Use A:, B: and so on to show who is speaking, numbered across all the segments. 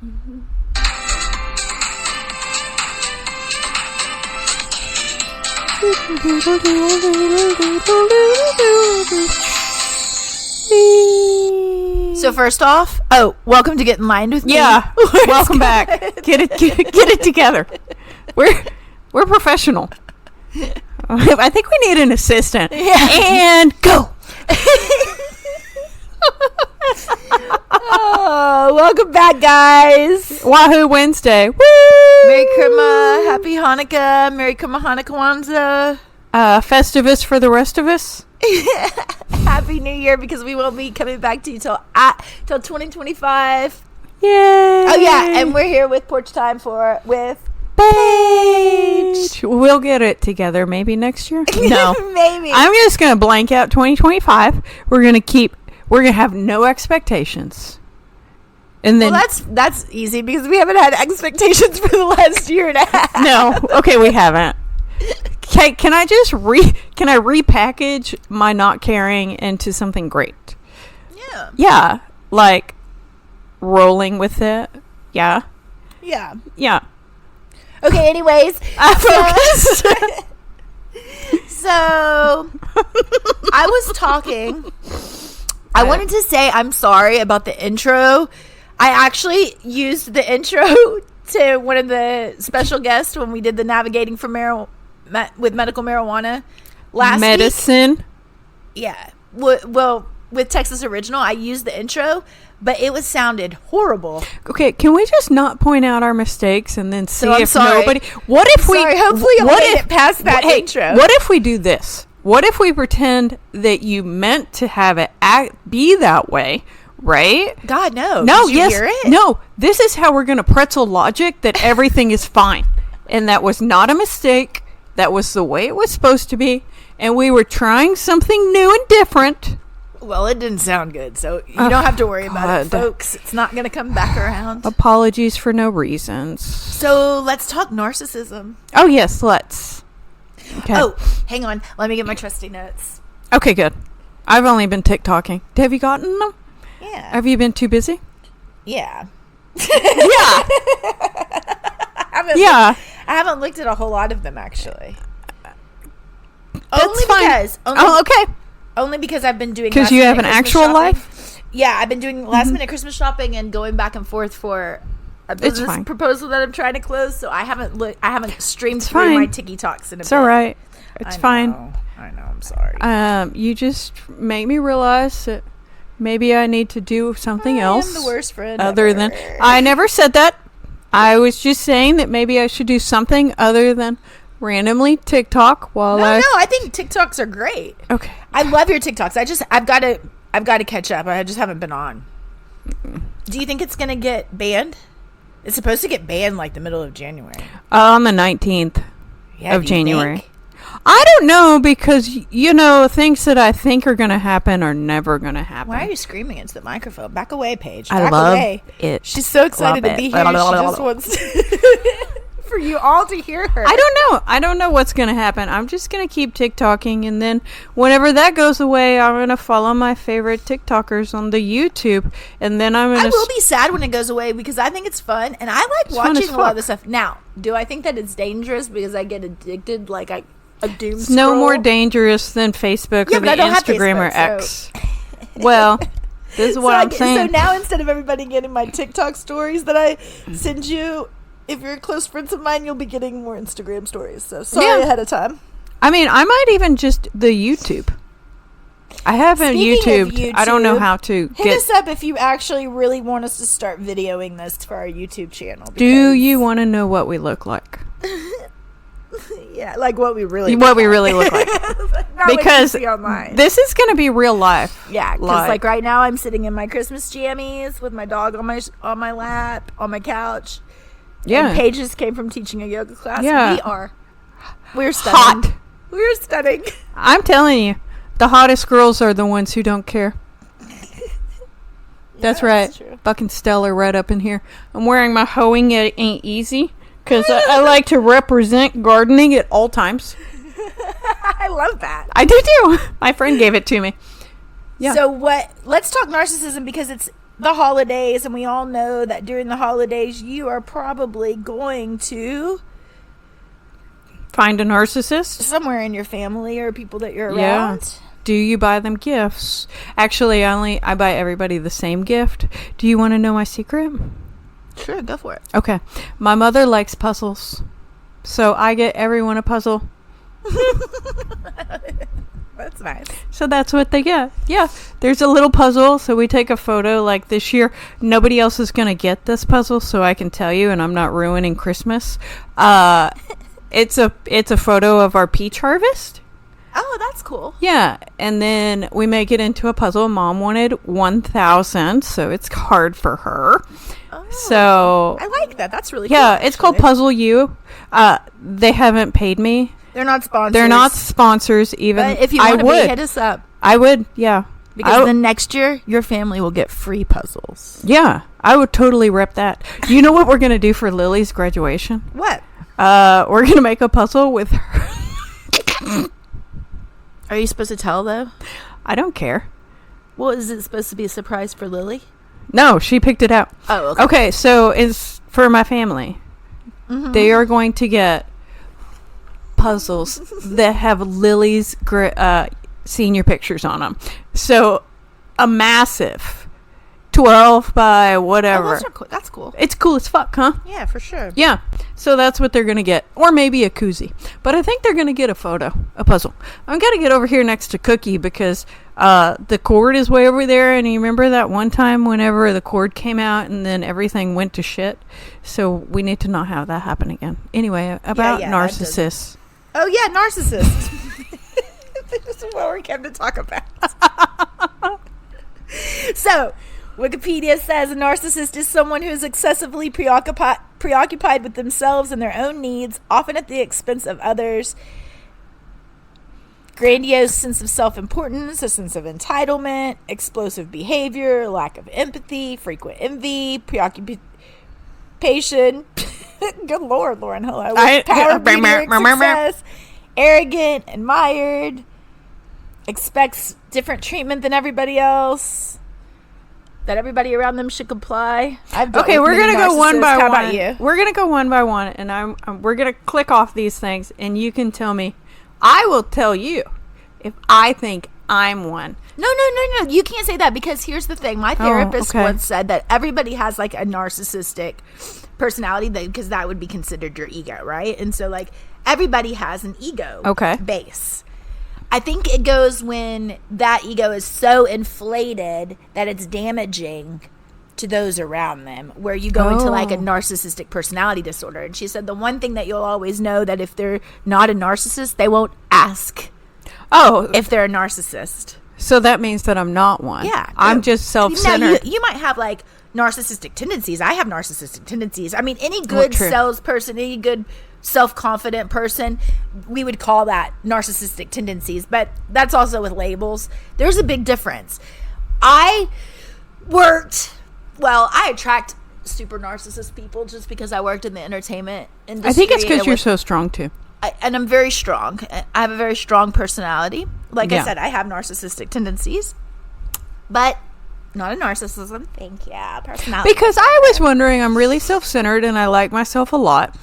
A: So first off, welcome to Get Enlightened with me.
B: Yeah, welcome back. Get it together. We're professional. I think we need an assistant.
A: Yeah.
B: And go.
A: Oh, welcome back, guys.
B: Wahoo Wednesday. Woo!
A: Merry Christmas, Happy Hanukkah, Merry Christmas, Hanukkah Kwanzaa.
B: Festivus for the rest of us.
A: Happy New Year, because we won't be coming back to you till 2025.
B: Yay!
A: Oh yeah, and we're here with Porch Time with Paige.
B: We'll get it together maybe next year. No,
A: maybe.
B: I'm just gonna blank out 2025. We're gonna have no expectations. And then
A: that's easy because we haven't had expectations for the last year and a half.
B: No, okay, we haven't. Can I just repackage my not caring into something great?
A: Yeah.
B: Yeah, like rolling with it. Yeah.
A: Yeah.
B: Yeah.
A: Okay, anyways.
B: Focus.
A: So, I was talking. I wanted to say I'm sorry about the intro. I actually used the intro to one of the special guests when we did the navigating for with medical marijuana last
B: Medicine.
A: week. Yeah. Well, with Texas Original, I used the intro, but it was sounded horrible.
B: Okay, can we just not point out our mistakes and then see if
A: sorry.
B: nobody? What if we?
A: Sorry, hopefully you'll made it past that intro.
B: What if we do this? What if we pretend that you meant to have it be that way? Right?
A: God, no.
B: No,
A: Did you hear it?
B: No, this is how we're going to pretzel logic that everything is fine. And that was not a mistake. That was the way it was supposed to be. And we were trying something new and different.
A: Well, it didn't sound good, so you don't have to worry about it, folks. It's not going to come back around.
B: Apologies for no reasons.
A: So, let's talk narcissism.
B: Oh, yes, let's. Okay.
A: Oh, hang on. Let me get my trusty notes.
B: Okay, good. I've only been TikToking. Have you gotten them?
A: Yeah.
B: Have you been too busy?
A: Yeah.
B: Yeah.
A: I haven't looked at a whole lot of them, actually.
B: That's fine. Okay.
A: Only because I've been doing
B: because you have an actual
A: shopping.
B: life.
A: Yeah, I've been doing last minute Christmas shopping and going back and forth for a business proposal that I'm trying to close. So I haven't streamed through my TikToks in a bit.
B: It's all right. It's fine.
A: I know. I'm sorry.
B: You just make me realize that maybe I need to do something else.
A: I am the worst friend
B: other than I never said that. I was just saying that maybe I should do something other than randomly TikTok while
A: I think TikToks are great.
B: Okay.
A: I love your TikToks. I've got to catch up. I just haven't been on. Do you think it's going to get banned? It's supposed to get banned like the middle of January.
B: On the 19th of January.
A: Think?
B: I don't know because, things that I think are going to happen are never going to happen.
A: Why are you screaming into the microphone? Back away, Paige.
B: I love it.
A: She's so excited to be here. She just wants for you all to hear her.
B: I don't know what's going to happen. I'm just going to keep TikToking, and then whenever that goes away, I'm going to follow my favorite TikTokers on the YouTube, and then I
A: will be sad when it goes away because I think it's fun, and I like watching a lot of this stuff. Now, do I think that it's dangerous because I get addicted like a doom scroll?
B: No more dangerous than Facebook or the Instagram or X. Well, this is what I'm saying.
A: So now instead of everybody getting my TikTok stories that I send you, if you're close friends of mine, you'll be getting more Instagram stories. So sorry ahead of time.
B: I mean, I might even just the YouTube. I haven't YouTubed. I don't know how to
A: hit us up if you actually really want us to start videoing this for our YouTube channel.
B: Do you want to know what we look like?
A: Yeah, like what we really
B: look like. Because this is going to be real life.
A: Yeah, because like right now I'm sitting in my Christmas jammies with my dog on my lap on my couch. Yeah, and Paige just came from teaching a yoga class. Yeah, we're stunning.
B: Hot.
A: We're stunning.
B: I'm telling you, the hottest girls are the ones who don't care. That's right. That's true. Fucking stellar right up in here. I'm wearing my hoeing it ain't easy because I like to represent gardening at all times.
A: I love that.
B: I do too. My friend gave it to me.
A: Yeah. So let's talk narcissism because the holidays, and we all know that during the holidays you are probably going to
B: Find a narcissist.
A: somewhere in your family or people that you're
B: Yeah.
A: around.
B: Do you buy them gifts? Actually, I buy everybody the same gift. Do you want to know my secret?
A: Sure, go for it.
B: Okay. My mother likes puzzles. So I get everyone a puzzle.
A: That's nice.
B: So that's what they get. Yeah. There's a little puzzle. So we take a photo. Like this year, nobody else is going to get this puzzle. So I can tell you, and I'm not ruining Christmas. It's a photo of our peach harvest.
A: Oh, that's cool.
B: Yeah. And then we make it into a puzzle. Mom wanted 1,000. So it's hard for her.
A: Oh,
B: So
A: I like that. That's really
B: yeah,
A: cool,
B: it's called
A: actually.
B: Puzzle You. They haven't paid me.
A: They're not sponsors.
B: They're not sponsors even.
A: But if you
B: I
A: want to be,
B: would.
A: hit us up.
B: I would, yeah.
A: Because then next year, your family will get free puzzles.
B: Yeah, I would totally rep that. You know what we're going to do for Lily's graduation?
A: What?
B: We're going to make a puzzle with her.
A: Are you supposed to tell, though?
B: I don't care.
A: Well, is it supposed to be a surprise for Lily?
B: No, she picked it out.
A: Oh, okay.
B: Okay, so it's for my family.
A: Mm-hmm.
B: They are going to get puzzles that have Lily's senior pictures on them. So a massive 12 by whatever.
A: Oh, those are cool. That's cool.
B: It's cool as fuck, huh?
A: Yeah, for sure.
B: Yeah. So that's what they're going to get. Or maybe a koozie. But I think they're going to get a puzzle. I'm going to get over here next to Cookie because the cord is way over there. And you remember that one time whenever the cord came out and then everything went to shit? So we need to not have that happen again. Anyway, about narcissists.
A: Oh, yeah, narcissist. This is what we came to talk about. So, Wikipedia says a narcissist is someone who is excessively preoccupied with themselves and their own needs, often at the expense of others. Grandiose sense of self-importance, a sense of entitlement, explosive behavior, lack of empathy, frequent envy, preoccupation. Good Lord, Lauren, hello. With power, beauty, or success, arrogant, admired, expects different treatment than everybody else, that everybody around them should comply.
B: Okay, we're gonna go one by
A: one. How
B: one.
A: about you?
B: We're gonna go one by one, and we're gonna click off these things, and you can tell me. I will tell you if I think I'm one.
A: No. You can't say that because here's the thing. My therapist once said that everybody has like a narcissistic personality because that would be considered your ego, right? And so like everybody has an ego base. I think it goes when that ego is so inflated that it's damaging to those around them, where you go into like a narcissistic personality disorder. And she said the one thing that you'll always know that if they're not a narcissist, they won't ask if they're a narcissist.
B: So that means that I'm not one.
A: Yeah.
B: I'm just self-centered.
A: You might have like narcissistic tendencies. I have narcissistic tendencies. I mean, any good salesperson, any good self-confident person, we would call that narcissistic tendencies. But that's also with labels. There's a big difference. I attract super narcissist people just because I worked in the entertainment industry.
B: I think it's because you're so strong too.
A: And I'm very strong. I have a very strong personality. Like I said, I have narcissistic tendencies, but not a narcissism. Thank you. Personality.
B: Because I was wondering, I'm really self-centered and I like myself a lot,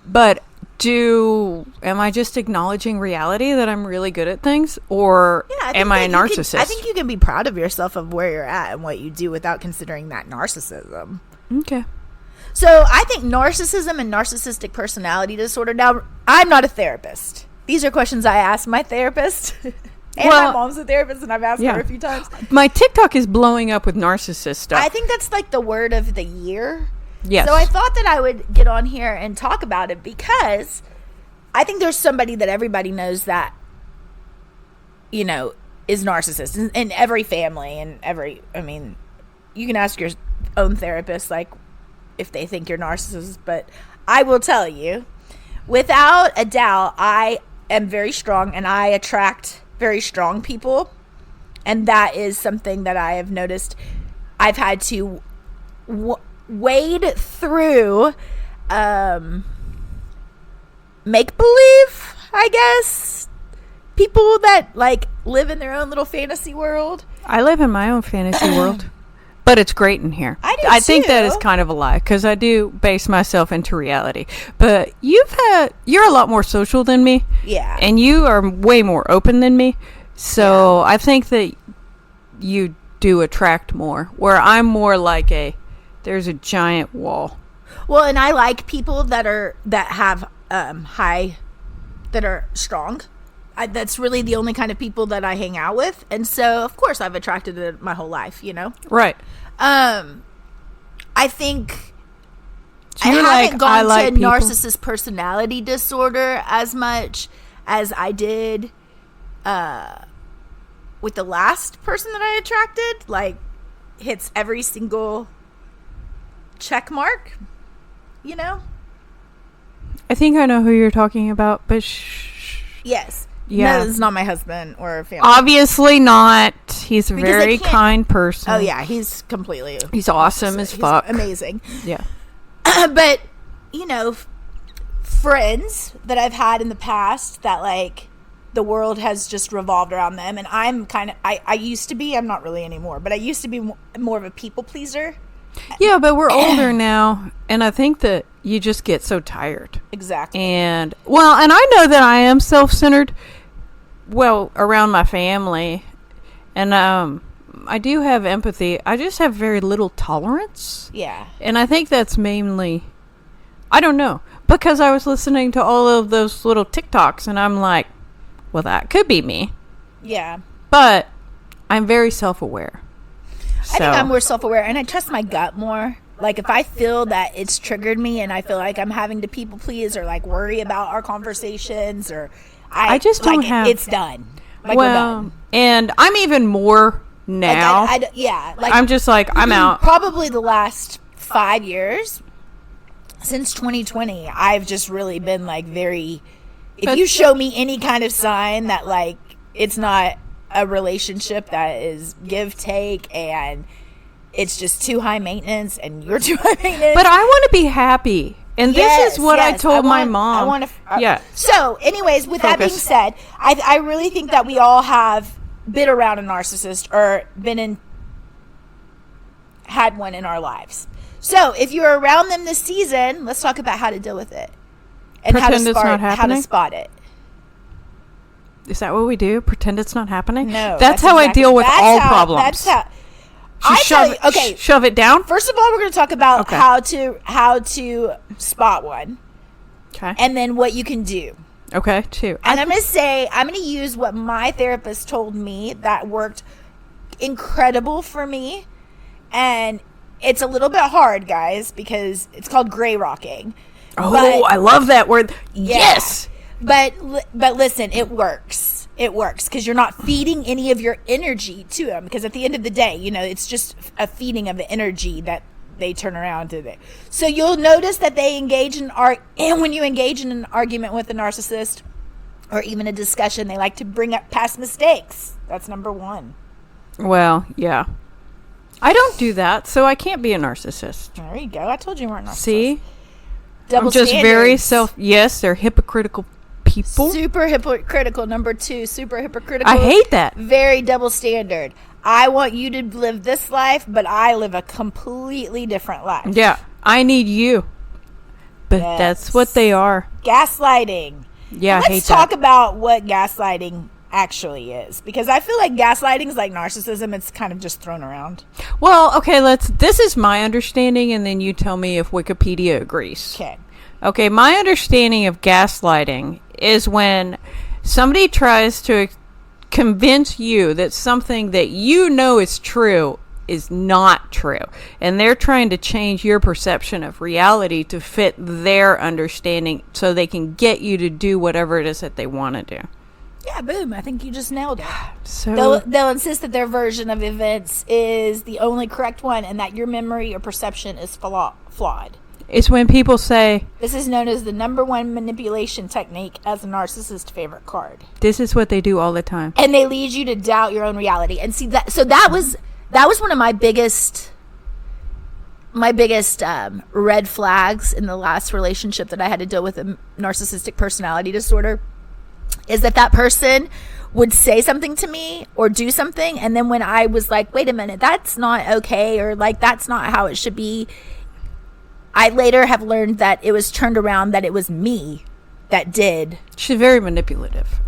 B: but am I just acknowledging reality that I'm really good at things, or am I a narcissist?
A: I think you can be proud of yourself of where you're at and what you do without considering that narcissism.
B: Okay.
A: So I think narcissism and narcissistic personality disorder. Now, I'm not a therapist. These are questions I asked my therapist. And my mom's a therapist, and I've asked her a few times.
B: My TikTok is blowing up with narcissist stuff.
A: I think that's like the word of the year.
B: Yes.
A: So I thought that I would get on here and talk about it because I think there's somebody that everybody knows that, is narcissist in every family and you can ask your own therapist, like, if they think you're narcissist, but I will tell you, without a doubt, I am very strong and I attract very strong people. And that is something that I have noticed. I've had to wade through make believe, I guess, people that like live in their own little fantasy world.
B: I live in my own fantasy world. But it's great in here.
A: I do
B: think that
A: too.
B: is kind of a lie because I do base myself into reality. But you're a lot more social than me.
A: Yeah.
B: And you are way more open than me. So I think that you do attract more. Where I'm more like there's a giant wall.
A: Well, and I like people that have that are strong. That's really the only kind of people that I hang out with, and so of course I've attracted it my whole life, you know.
B: Right.
A: I think
B: So
A: I
B: you're
A: haven't
B: I
A: gone
B: like
A: to
B: people.
A: narcissist personality disorder as much as I did with the last person that I attracted. Like, hits every single check mark, you know.
B: I think I know who you're talking about, but
A: Yes.
B: Yeah.
A: No, it's not my husband or family.
B: obviously not. He's a
A: Because they
B: very
A: can't-
B: kind person.
A: Oh yeah, he's completely.
B: He's awesome as
A: he's
B: fuck.
A: amazing.
B: Yeah.
A: But you know, friends that I've had in the past that like the world has just revolved around them, and I'm kind of I used to be. I'm not really anymore, but I used to be more of a people pleaser.
B: Yeah, but we're older now, and I think that you just get so tired.
A: Exactly.
B: And I know that I am self-centered, around my family, and I do have empathy. I just have very little tolerance,
A: Yeah.
B: and I think that's mainly, I don't know, because I was listening to all of those little TikToks, and I'm like, well, that could be me,
A: Yeah.
B: but I'm very self-aware.
A: I think I'm more self-aware, and I trust my gut more. Like, if I feel that it's triggered me and I feel like I'm having to people please or like worry about our conversations, or
B: I just don't have-
A: it's done. Like, we're
B: well,
A: done.
B: and I'm even more now.
A: Like, like
B: I'm just like, I'm out.
A: Probably the last 5 years since 2020, I've just really been like very. If you show me any kind of sign that like it's not a relationship that is give take and it's just too high maintenance and you're too high maintenance.
B: But I want to be happy. And this is what I told my mom.
A: I want to.
B: Yeah.
A: So, anyways, with that being
B: Focus.
A: said, I really think that we all have been around a narcissist or had one in our lives. So, if you're around them this season, let's talk about how to deal with it and
B: Pretend it's not
A: how to
B: happening?
A: spot it.
B: Is that what we do? Pretend it's not happening?
A: No,
B: That's how I deal with all problems.
A: That's how.
B: Shove it down.
A: First of all, we're going to talk about
B: Okay.
A: how to spot one,
B: Okay.
A: and then what you can do.
B: Okay, two.
A: And I'm going to use what my therapist told me that worked incredible for me. And it's a little bit hard, guys, because it's called gray rocking.
B: Oh, I love that word.
A: Yeah.
B: Yes.
A: But listen, it works. It works because you're not feeding any of your energy to them. Because at the end of the day, you know, it's just a feeding of the energy that they turn around to it. So you'll notice that they engage in and when you engage in an argument with a narcissist or even a discussion, they like to bring up past mistakes. That's number one.
B: Well, yeah. I don't do that, so I can't be a narcissist.
A: There you go. I told you weren't narcissists.
B: See?
A: Double
B: I'm just very
A: standards.
B: Yes, they're hypocritical people.
A: Super hypocritical. Number two, super hypocritical.
B: I hate that.
A: Very double standard. I want you to live this life, but I live a completely different life.
B: Yeah, I need you. But
A: Yes.
B: that's what they are.
A: Gaslighting.
B: Yeah, I hate
A: Let's talk
B: that.
A: about what gaslighting actually is, because I feel like gaslighting is like narcissism. It's kind of just thrown around.
B: Well, okay, this is my understanding, and then you tell me if Wikipedia agrees.
A: Okay.
B: Okay, my understanding of gaslighting is when somebody tries to convince you that something that you know is true is not true, and they're trying to change your perception of reality to fit their understanding so they can get you to do whatever it is that they want to do.
A: Yeah, boom. I think you just nailed it.
B: So
A: They'll insist that their version of events is the only correct one and that your memory or perception is flawed.
B: it's when people say,
A: This is known as the number one manipulation technique as a narcissist's favorite card.
B: this is what they do all the time.
A: And they lead you to doubt your own reality. And see that, so that was one of my biggest red flags in the last relationship that I had to deal with a narcissistic personality disorder, is that person would say something to me or do something, and then when I was like, wait a minute, that's not okay, or like that's not how it should be, I later have learned that it was turned around, that it was me that did.
B: She's very manipulative.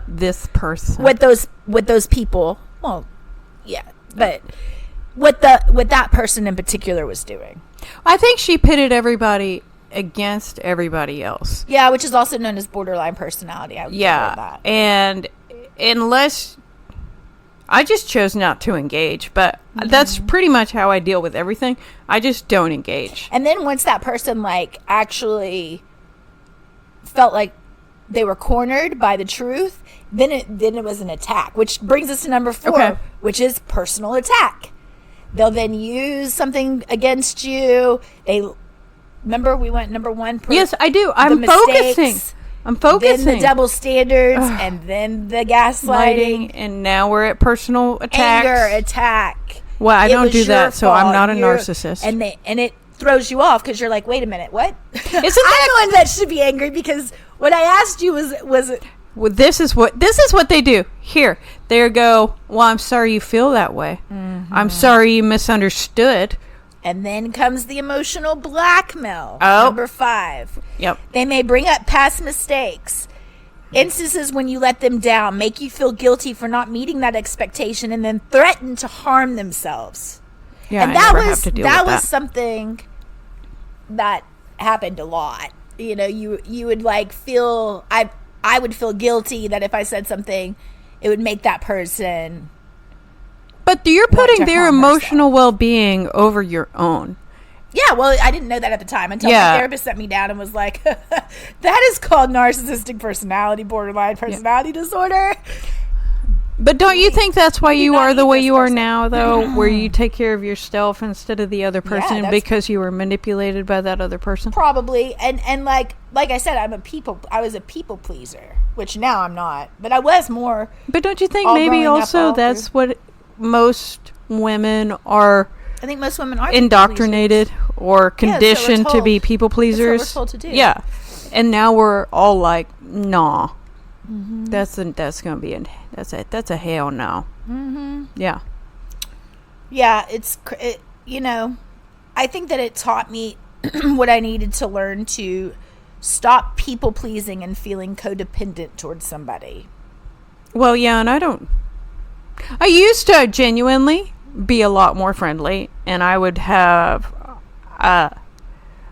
B: This person.
A: With those people. Well, yeah, but what that person in particular was doing.
B: I think she pitted everybody against everybody else.
A: Yeah, which is also known as borderline personality. I would consider that.
B: And unless I just chose not to engage, but that's pretty much how I deal with everything. I just don't engage.
A: And then once that person like actually felt like they were cornered by the truth, then it was an attack, which brings us to number 4, which is personal attack. They'll then use something against you. Remember we went number 1.
B: Yes, I do. I'm focusing.
A: Then the double standards, and then the gaslighting,
B: and now we're at personal attacks.
A: Anger attack.
B: Well, I don't do that, so I'm not a narcissist.
A: And it throws you off because you're like, wait a minute, what?
B: Isn't
A: I'm the one that should be angry because what I asked you was
B: well, this is what they do. Here, they go, well, I'm sorry you feel that way. I'm sorry you misunderstood.
A: And then comes the emotional blackmail.
B: Oh.
A: Number 5.
B: Yep.
A: They may bring up past mistakes, instances when you let them down, make you feel guilty for not meeting that expectation, and then threaten to harm themselves.
B: Yeah,
A: and that was something that happened a lot. You know, you would like feel, I would feel guilty that if I said something, it would make that person.
B: But you're putting their emotional well-being over your own.
A: Yeah, well, I didn't know that at the time until my therapist set me down and was like, that is called narcissistic personality, borderline personality disorder.
B: But don't you think that's why you are the way you are now, though, where you take care of yourself instead of the other person because you were manipulated by that other person?
A: Probably. And like I said, I was a people pleaser, which now I'm not. But I was more.
B: But don't you think maybe also that's what most women are?
A: I think most women are
B: indoctrinated or conditioned to be people pleasers.
A: That's what we're told to do.
B: Yeah. And now we're all like, nah. That's gonna be that's a hell no. Yeah.
A: I think that it taught me what I needed to learn to stop people pleasing and feeling codependent towards somebody.
B: Well, yeah, and I used to genuinely be a lot more friendly, and I would have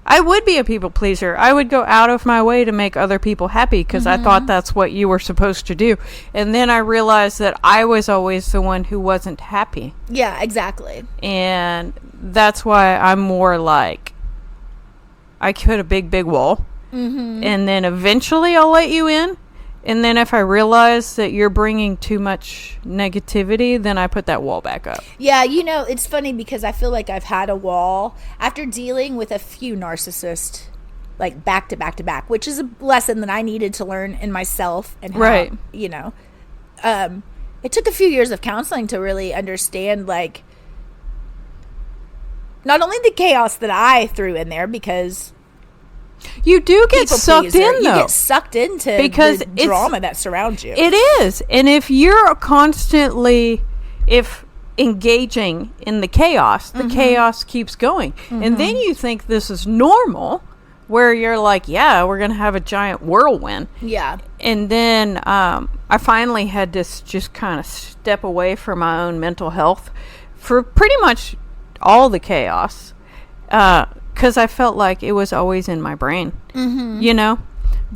B: I would be a people pleaser. I would go out of my way to make other people happy because I thought that's what you were supposed to do. And then I realized that I was always the one who wasn't happy.
A: Yeah, exactly.
B: And that's why I'm more like, I put a big wall. And then eventually I'll let you in. And then if I realize that you're bringing too much negativity, then I put that wall back up.
A: Yeah, it's funny because I feel like I've had a wall after dealing with a few narcissists, like back to back to back, which is a lesson that I needed to learn in myself. And how, it took a few years of counseling to really understand, like, not only the chaos that I threw in there, because
B: you do get sucked in, though. You
A: get sucked into because the drama that surrounds you.
B: It is. And if you're constantly engaging in the chaos, the chaos keeps going. And then you think this is normal, where you're like, yeah, we're going to have a giant whirlwind.
A: Yeah.
B: And then I finally had to just kind of step away from my own mental health for pretty much all the chaos. Because I felt like it was always in my brain,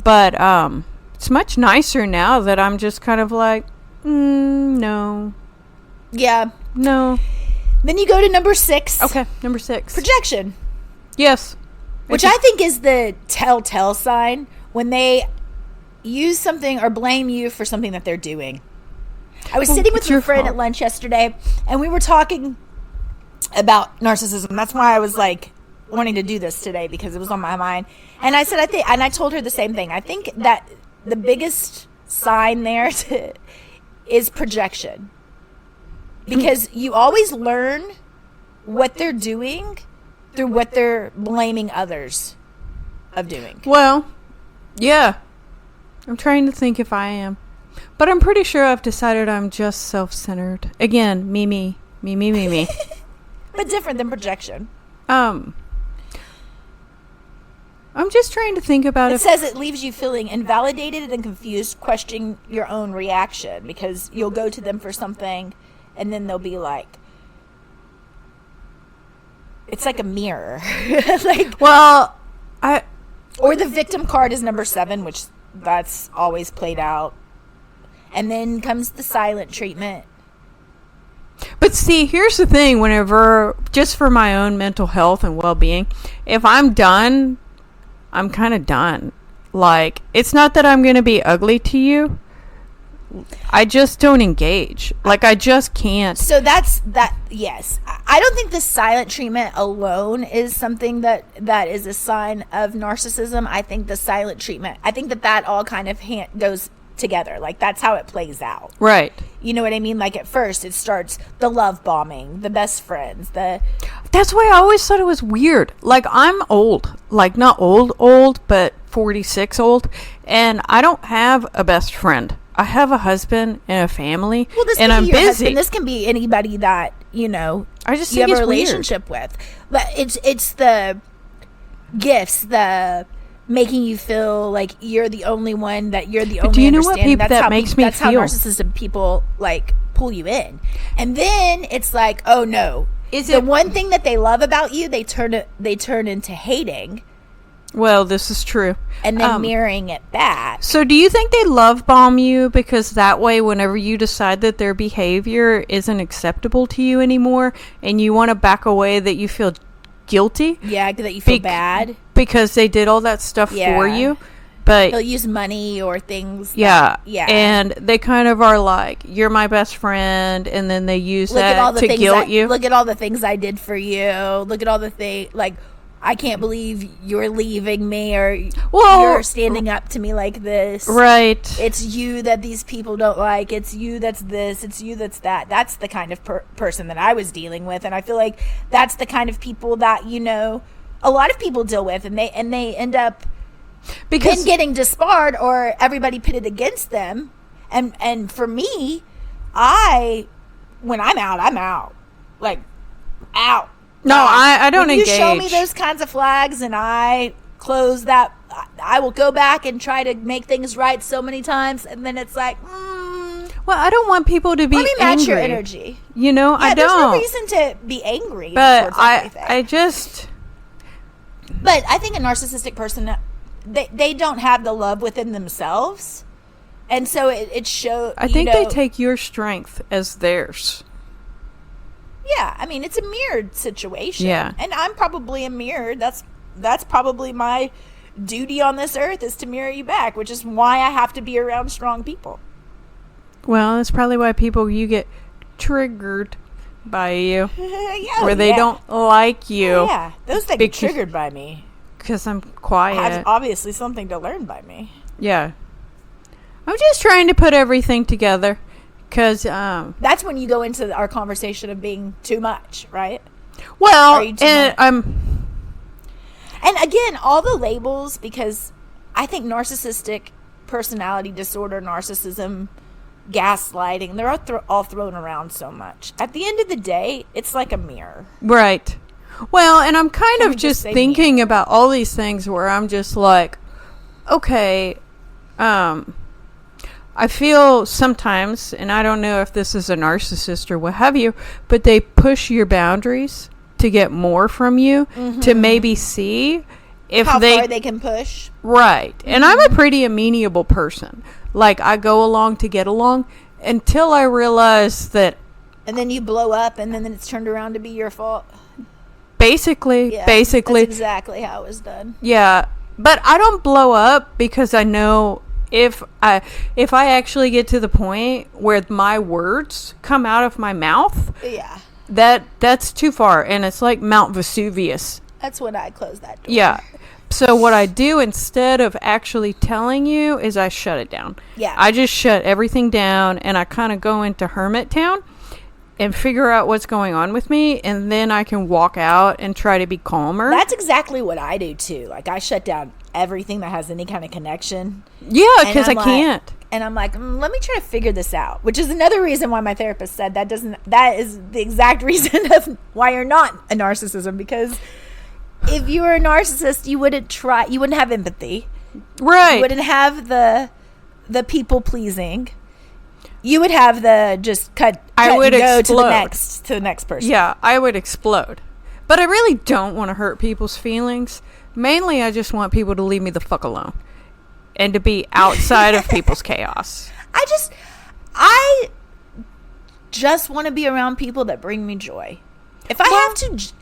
B: But it's much nicer now that I'm just kind of like, no.
A: Yeah.
B: No.
A: Then you go to number 6.
B: Okay, number 6.
A: Projection.
B: Yes.
A: Which I think is the telltale sign when they use something or blame you for something that they're doing. I was sitting with a friend at lunch yesterday, and we were talking about narcissism. That's why I was like wanting to do this today, because it was on my mind. And I said, I told her the same thing. I think that the biggest sign there is projection, because you always learn what they're doing through what they're blaming others of doing.
B: Well, yeah. I'm trying to think if I am. But I'm pretty sure I've decided I'm just self-centered. Again, me.
A: But different than projection.
B: I'm just trying to think about
A: it. It says it leaves you feeling invalidated and confused, questioning your own reaction, because you'll go to them for something and then they'll be like, it's like a mirror. Like,
B: well,
A: or the victim card is number 7, which that's always played out. And then comes the silent treatment.
B: But see, here's the thing, whenever, just for my own mental health and well-being, if I'm done, I'm kind of done. Like, it's not that I'm going to be ugly to you. I just don't engage. Like, I just can't.
A: So that's that. Yes. I don't think the silent treatment alone is something that is a sign of narcissism. I think the silent treatment, I think that all kind of goes together. Like, that's how it plays out.
B: Right.
A: You know what I mean? Like, at first it starts the love bombing, the best friends,
B: that's why I always thought it was weird. Like, I'm old, like not old, but 46 old, and I don't have a best friend. I have a husband and a family, and I'm busy.
A: Husband. This can be anybody that,
B: I just
A: you have a relationship with. But it's the gifts, the making you feel like you're the only one, that you're the only.
B: Do you know what people that makes me feel?
A: That's how narcissism people like pull you in, and then it's like, oh no, is it the one thing that they love about you? They turn into hating.
B: Well, this is true,
A: and then mirroring it back.
B: So, do you think they love bomb you because that way, whenever you decide that their behavior isn't acceptable to you anymore, and you want to back away, that you feel guilty?
A: Yeah, that you feel bad
B: because they did all that stuff for you. But
A: they'll use money or things.
B: Yeah. And they kind of are like, you're my best friend, and then they use that to guilt you.
A: Look at all the things I did for you. Look at all the things, like, I can't believe you're leaving me, or you're standing up to me like this.
B: Right.
A: It's you that these people don't like. It's you that's this. It's you that's that. That's the kind of person that I was dealing with. And I feel like that's the kind of people that, a lot of people deal with. And they end up then getting disbarred, or everybody pitted against them. And for me, when I'm out, I'm out. Like, out.
B: No, I don't engage.
A: You show me those kinds of flags and I close that, I will go back and try to make things right so many times, and then it's like,
B: well, I don't want people to be angry.
A: Let me match your energy.
B: I don't.
A: There's no reason to be angry.
B: But I just.
A: But I think a narcissistic person, they don't have the love within themselves, and so it shows.
B: I think they take your strength as theirs.
A: Yeah, I mean, it's a mirrored situation.
B: Yeah.
A: And I'm probably a mirror. That's probably my duty on this earth, is to mirror you back, which is why I have to be around strong people.
B: Well, that's probably why you get triggered by you. Where they don't like you.
A: Yeah, those that get triggered by me.
B: Because I'm quiet.
A: Have obviously something to learn by me.
B: Yeah. I'm just trying to put everything together. Because
A: that's when you go into our conversation of being too much, right?
B: Well, and
A: again, all the labels, because I think narcissistic personality disorder, narcissism, gaslighting, they're all thrown around so much. At the end of the day, it's like a mirror.
B: Right. Well, and I'm kind of just thinking about all these things where I'm just like, okay, I feel sometimes, and I don't know if this is a narcissist or what have you, but they push your boundaries to get more from you, to maybe see if
A: how far they can push.
B: Right. And I'm a pretty amenable person. Like, I go along to get along until I realize that. And
A: then you blow up, and then it's turned around to be your fault.
B: Basically.
A: That's exactly how it was done.
B: Yeah. But I don't blow up because I know if I actually get to the point where my words come out of my mouth, that's too far, and it's like Mount Vesuvius.
A: That's when I close that door.
B: Yeah. So what I do instead of actually telling you is I shut it down.
A: Yeah.
B: I just shut everything down, and I kind of go into hermit town and figure out what's going on with me, and then I can walk out and try to be calmer.
A: That's exactly what I do too. Like, I shut down everything that has any kind of connection.
B: Yeah, because I can't.
A: And I'm like, let me try to figure this out, which is another reason why my therapist said that is the exact reason of why you're not a narcissism, because if you were a narcissist, you wouldn't have empathy.
B: Right.
A: You wouldn't have the people pleasing. You would have the just cut
B: I would
A: and go
B: explode.
A: to the next person.
B: Yeah, I would explode. But I really don't want to hurt people's feelings. Mainly, I just want people to leave me the fuck alone. And to be outside of people's chaos.
A: I just want to be around people that bring me joy. If I have to,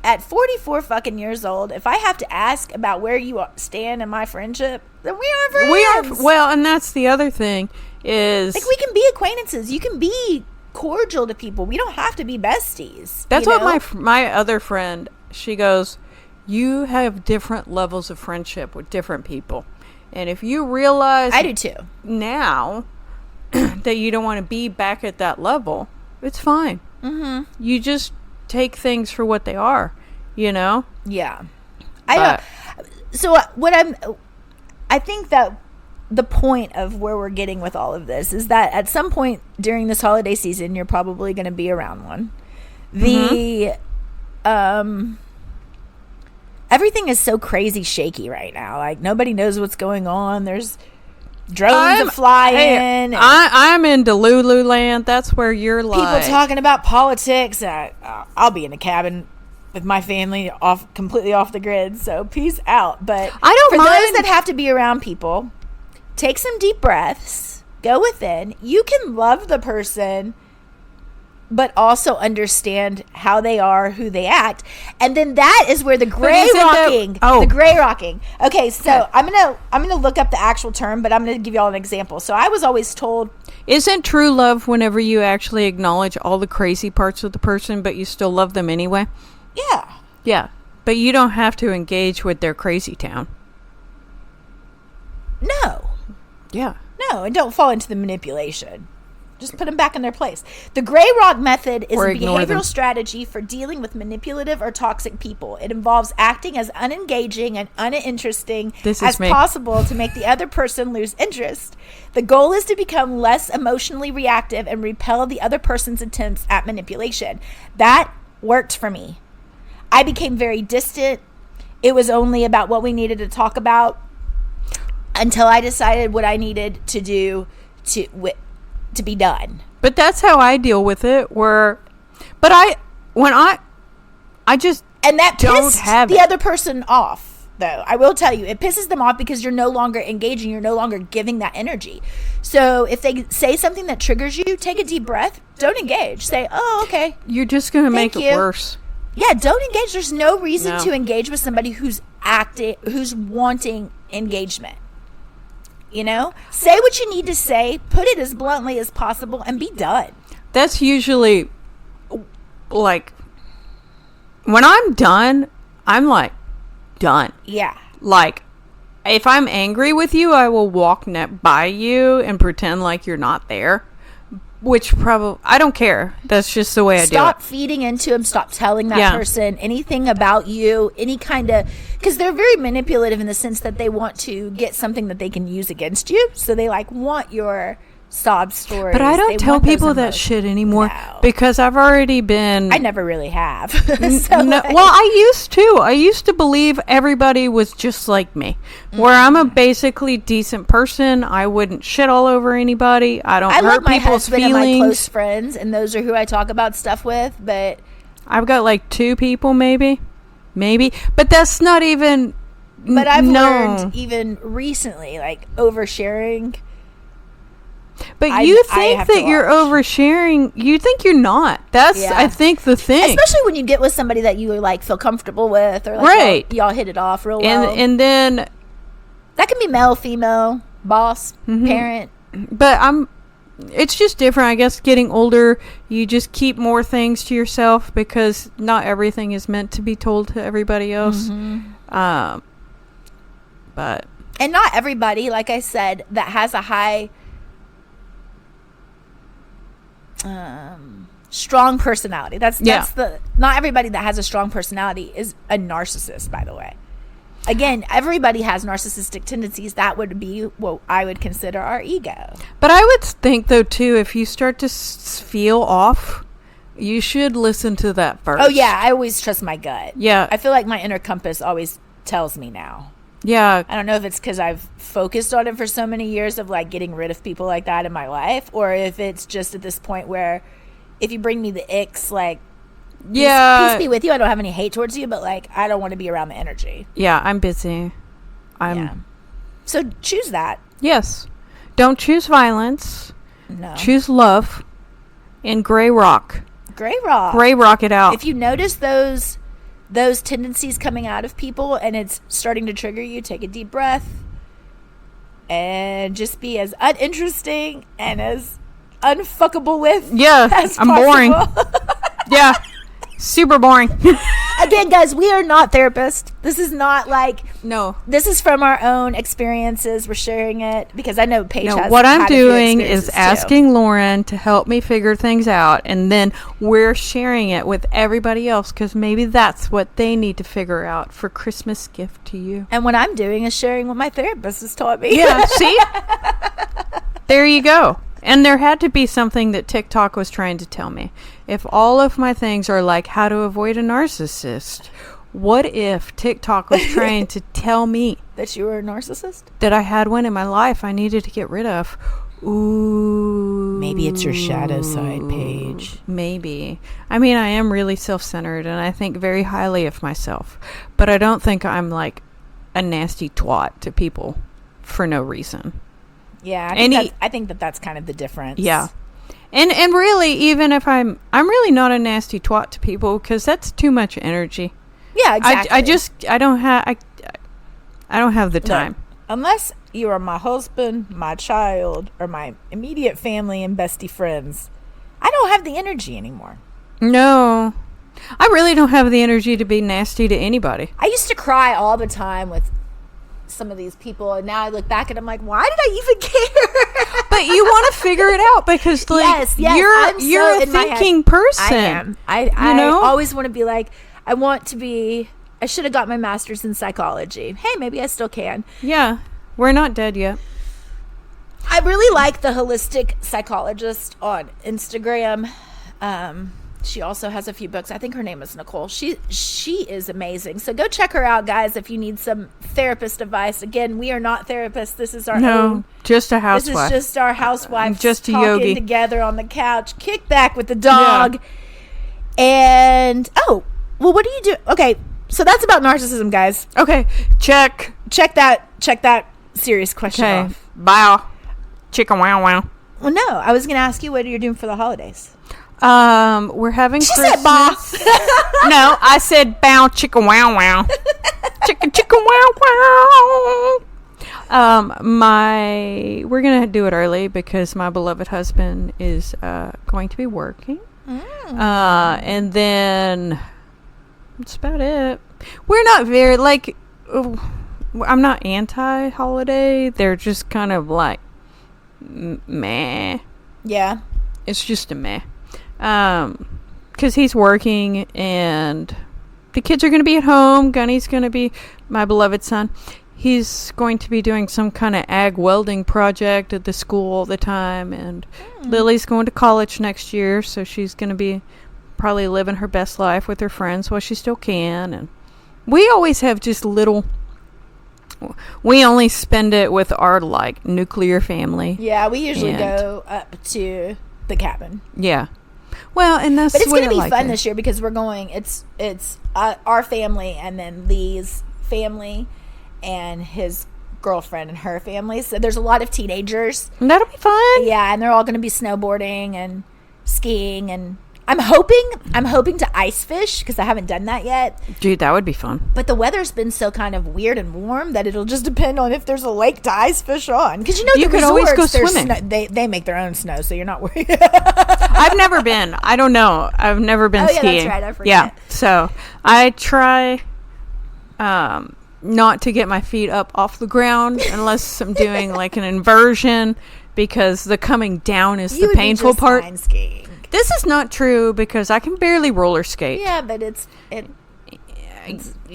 A: at 44 fucking years old, if I have to ask about where you stand in my friendship, then we are friends.
B: Well, and that's the other thing is...
A: Like, we can be acquaintances. You can be cordial to people. We don't have to be besties.
B: That's what my other friend, she goes, you have different levels of friendship with different people. And if you realize...
A: I do too.
B: Now that you don't want to be back at that level, it's fine. Mm-hmm. You just take things for what they are, you know?
A: Yeah. I think that the point of where we're getting with all of this is that at some point during this holiday season, you're probably going to be around one. Everything is so crazy shaky right now. Like, nobody knows what's going on. There's drones flying.
B: I'm in Delulu land. That's where you're like...
A: People talking about politics. I'll be in a cabin with my family completely off the grid. So peace out. But
B: I don't mind.
A: Those that have to be around people, take some deep breaths. Go within. You can love the person, but also understand how they are, who they act. And then that is where the gray rocking. Okay, so I'm gonna look up the actual term, but I'm gonna give y'all an example. So I was always told,
B: isn't true love whenever you actually acknowledge all the crazy parts of the person, but you still love them anyway?
A: Yeah.
B: Yeah. But you don't have to engage with their crazy town.
A: No.
B: Yeah.
A: No, and don't fall into the manipulation. Just put them back in their place. The gray rock method is a behavioral strategy for dealing with manipulative or toxic people. It involves acting as unengaging and uninteresting as possible to make the other person lose interest. The goal is to become less emotionally reactive and repel the other person's attempts at manipulation. That worked for me. I became very distant. It was only about what we needed to talk about until I decided what I needed to do to be done.
B: But that's how I deal with it. And that
A: pissed the other person off, though. I will tell you, it pisses them off because you're no longer engaging. You're no longer giving that energy. So if they say something that triggers you, take a deep breath. Don't engage. Say, oh, okay.
B: You're just going to make it worse.
A: Yeah, don't engage. There's no reason to engage with somebody who's wanting engagement. You know, say what you need to say, put it as bluntly as possible, and be done.
B: That's usually like when I'm done, I'm like done.
A: Yeah.
B: Like if I'm angry with you, I will walk by you and pretend like you're not there. Which probably, I don't care. That's just the way I do it.
A: Stop feeding into them. Stop telling that person anything about you. Any kind of, because they're very manipulative in the sense that they want to get something that they can use against you. So they want your sob stories.
B: But I don't tell people that shit anymore because I've already been.
A: I never really have.
B: Well, I used to believe everybody was just like me, where I'm a basically decent person. I wouldn't shit all over anybody. I don't hurt people's feelings. I love my husband and my close
A: friends, and those are who I talk about stuff with. But
B: I've got like 2 people, maybe, but that's not even.
A: But I've learned even recently, like oversharing.
B: But you think that you're oversharing. You think you're not. That's, I think, the thing.
A: Especially when you get with somebody that you feel comfortable with, or like y'all hit it off real well.
B: And then
A: that can be male, female, boss, parent.
B: But it's just different. I guess getting older, you just keep more things to yourself because not everything is meant to be told to everybody else. But
A: and not everybody, like I said, that has a high strong personality. That's the not everybody that has a strong personality is a narcissist, by the way. Again, everybody has narcissistic tendencies. That would be what I would consider our ego.
B: But I would think, though, too, if you start to feel off, you should listen to that first.
A: Oh, yeah. I always trust my gut.
B: Yeah.
A: I feel like my inner compass always tells me now.
B: Yeah.
A: I don't know if it's because I've focused on it for so many years of like getting rid of people like that in my life, or if it's just at this point where if you bring me the icks, like, peace be with you. I don't have any hate towards you, but like, I don't want to be around the energy.
B: Yeah, I'm busy.
A: So choose that.
B: Yes. Don't choose violence.
A: No.
B: Choose love and gray rock.
A: Gray rock.
B: Gray rock it out.
A: If you notice those tendencies coming out of people and it's starting to trigger you, take a deep breath and just be as uninteresting and as unfuckable with as
B: I'm
A: possible.
B: boring. Yeah. Super boring.
A: Again, guys, we are not therapists. This is not like...
B: No.
A: This is from our own experiences. We're sharing it because I know Paige has
B: what I'm
A: had a few
B: doing is
A: experiences,
B: asking Lauren to help me figure things out, and then we're sharing it with everybody else because maybe that's what they need to figure out for Christmas gift to you.
A: And what I'm doing is sharing what my therapist has taught me.
B: Yeah, see? There you go. And there had to be something that TikTok was trying to tell me. If all of my things are like how to avoid a narcissist, what if TikTok was trying to tell me
A: that you were a narcissist?
B: That I had one in my life I needed to get rid of. Ooh.
A: Maybe it's your shadow side, Paige.
B: Maybe. I mean, I am really self-centered and I think very highly of myself. But I don't think I'm like a nasty twat to people for no reason.
A: Yeah, I think that's kind of the difference.
B: Yeah. And really, even if I'm really not a nasty twat to people because that's too much energy.
A: Yeah, exactly.
B: I don't have the time.
A: Look, unless you are my husband, my child, or my immediate family and bestie friends, I don't have the energy anymore.
B: No. I really don't have the energy to be nasty to anybody.
A: I used to cry all the time with some of these people, and now I look back and I'm like, why did I even care?
B: But you want to figure it out because like
A: yes,
B: you're a thinking person.
A: I am. I always want to be like, I should have got my master's in psychology. Hey, maybe I still can.
B: Yeah, we're not dead yet.
A: I really like the holistic psychologist on Instagram. She also has a few books. I think her name is Nicole. She is amazing. So go check her out, guys, if you need some therapist advice. Again, we are not therapists. This is our own.
B: Just a housewife.
A: This is just our housewives
B: just a
A: talking
B: yogi
A: together on the couch, kick back with the dog. Yeah. And, what do you do? Okay, so that's about narcissism, guys.
B: Okay, check
A: that serious question off.
B: Bye. Chicken wow wow.
A: Well, no, I was going to ask you what you're doing for the holidays.
B: We're having Christmas.
A: Said bah.
B: No, I said bow chicken wow wow. chicken wow wow. We're gonna do it early because my beloved husband is going to be working. And then that's about it. We're not very I'm not anti-holiday. They're just kind of like meh.
A: Yeah.
B: It's just a meh. Because he's working and the kids are going to be at home. Gunny's going to be, my beloved son, he's going to be doing some kind of ag welding project at the school all the time. And Lily's going to college next year, so she's going to be probably living her best life with her friends while she still can. And we always have just we only spend it with our nuclear family.
A: Yeah, we usually go up to the cabin.
B: Yeah. Well, and that's.
A: But it's going to be fun this year because we're going. It's our family and then Lee's family and his girlfriend and her family. So there's a lot of teenagers.
B: And that'll be fun.
A: Yeah, and they're all going to be snowboarding and skiing, and I'm hoping to ice fish because I haven't done that yet.
B: Dude, that would be fun.
A: But the weather's been so kind of weird and warm that it'll just depend on if there's a lake to ice fish on. Because
B: you could always go swimming.
A: They make their own snow, so you're not worried.
B: I've never been. I don't know. I've never been skiing.
A: Yeah, that's right. I forget.
B: Yeah, so I try not to get my feet up off the ground unless I'm doing an inversion because the coming down is the painful part.
A: Fine skiing.
B: This is not true because I can barely roller skate.
A: Yeah, but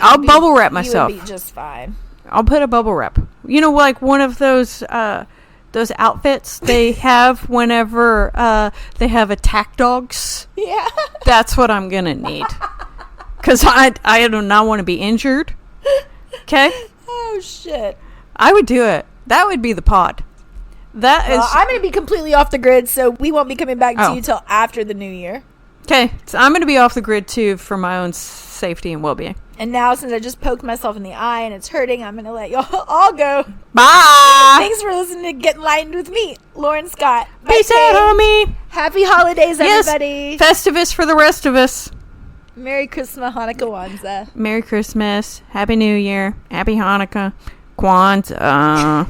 B: I'll bubble wrap myself.
A: You would be just fine.
B: I'll put a bubble wrap. You know, like one of those outfits they have whenever they have attack dogs.
A: Yeah.
B: That's what I'm going to need. Because I do not want to be injured. Okay?
A: Oh, shit.
B: I would do it. That would be the pod.
A: I'm going to be completely off the grid, so we won't be coming back to you till after the new year.
B: Okay. So I'm going to be off the grid, too, for my own safety and well-being.
A: And now, since I just poked myself in the eye and it's hurting, I'm going to let y'all all go.
B: Bye.
A: Thanks for listening to Get Enlightened with me, Lauren Scott.
B: Peace out, homie.
A: Happy holidays, everybody.
B: Yes. Festivus for the rest of us.
A: Merry Christmas, Hanukkah, Kwanzaa.
B: Merry Christmas. Happy New Year. Happy Hanukkah. Kwanzaa.